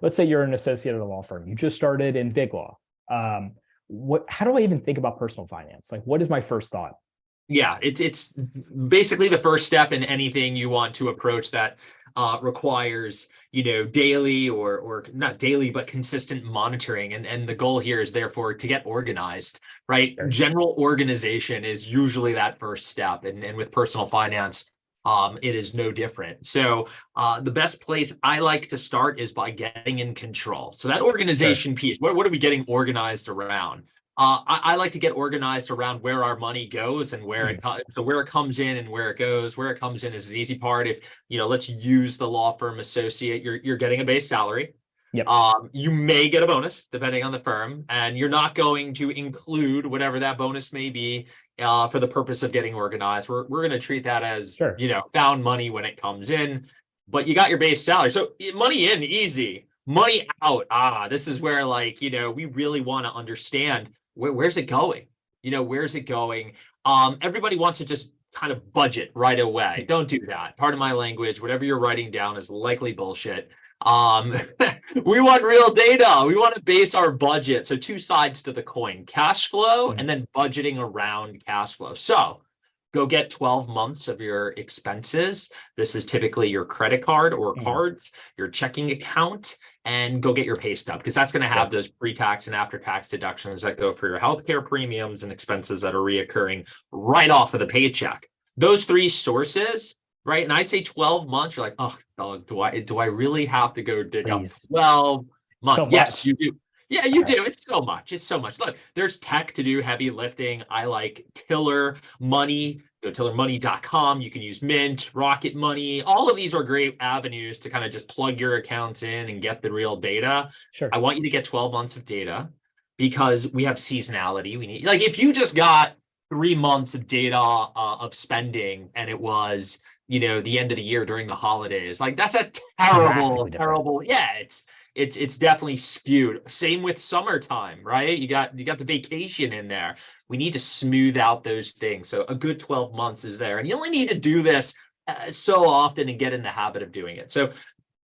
let's say you're an associate at a law firm. You just started in big law. How do I even think about personal finance? Like, what is my first thought? Yeah, it's basically the first step in anything you want to approach that requires, daily or not daily, but consistent monitoring. And the goal here is therefore to get organized, right? Sure. General organization is usually that first step. And with personal finance, it is no different. So the best place I like to start is by getting in control. So that Sure. organization piece, what are we getting organized around? I like to get organized around where our money goes and where Mhm. so where it comes in and where it goes. Where it comes in is the easy part. If let's use the law firm associate. You're getting a base salary. Yep. You may get a bonus depending on the firm, and you're not going to include whatever that bonus may be for the purpose of getting organized. We're going to treat that as Sure. found money when it comes in, but you got your base salary. So money in easy, money out. This is where we really want to understand where's it going. Where's it going? Everybody wants to just kind of budget right away. Don't do that. Part of my language, whatever you're writing down is likely bullshit. Um, we want real data. We want to base our budget. So two sides to the coin, cash flow Mhm. and then budgeting around cash flow. So go get 12 months of your expenses. This is typically your credit card or Mhm. cards, your checking account, and go get your pay stub because that's going to have Sure. those pre-tax and after-tax deductions that go for your healthcare premiums and expenses that are reoccurring right off of the paycheck. Those three sources, right? And I say 12 months, you're like, oh, dog, do I really have to go dig up Please. 12 So months? Yes, much. you do. Yeah, All you right. do. It's so much. It's so much. Look, there's tech to do heavy lifting. I like Tiller Money. Go to tillermoney.com. You can use Mint, Rocket Money. All of these are great avenues to kind of just plug your accounts in and get the real data. I Sure. want you to get 12 months of data because we have seasonality. We need, like, if you just got 3 months of data of spending and it was the end of the year during the holidays, like that's a terrible, Drastically different. terrible. Yeah, it's definitely skewed. Same with summertime, right? You got the vacation in there. We need to smooth out those things. So a good 12 months is there, and you only need to do this so often and get in the habit of doing it. So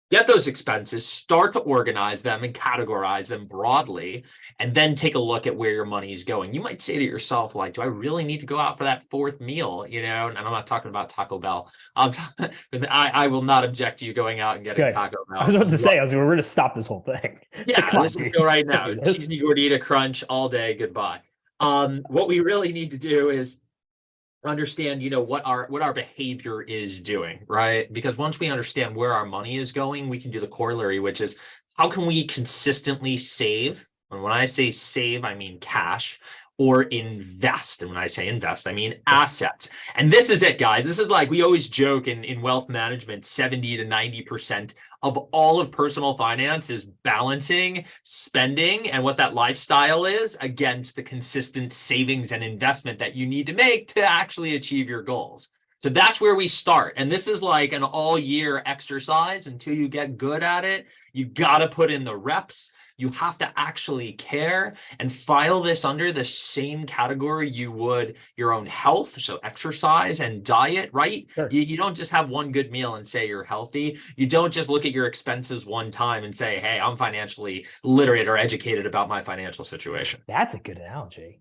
get those expenses, start to organize them and categorize them broadly, and then take a look at where your money is going. You might say to yourself, like, do I really need to go out for that fourth meal? And I'm not talking about Taco Bell. I will not object to you going out and getting Good. Taco I was Bell. about to say, we're going to stop this whole thing. Like, Yeah, come on, this is dude. go right Can't now. do this. Cheesy gordita crunch all day. Goodbye. What we really need to do is understand what our behavior is doing, right? Because once we understand where our money is going, we can do the corollary, which is how can we consistently save? And when I say save, I mean cash, or invest. And when I say invest, I mean Sure. assets. And this is it, guys. This is, like, we always joke in wealth management, 70 to 90% of all of personal finance is balancing spending and what that lifestyle is against the consistent savings and investment that you need to make to actually achieve your goals. So that's where we start. And this is like an all year exercise until you get good at it. You got to put in the reps. You have to actually care and file this under the same category you would your own health. So exercise and diet, right? Sure. You don't just have one good meal and say you're healthy. You don't just look at your expenses one time and say, hey, I'm financially literate or educated about my financial situation. That's a good analogy.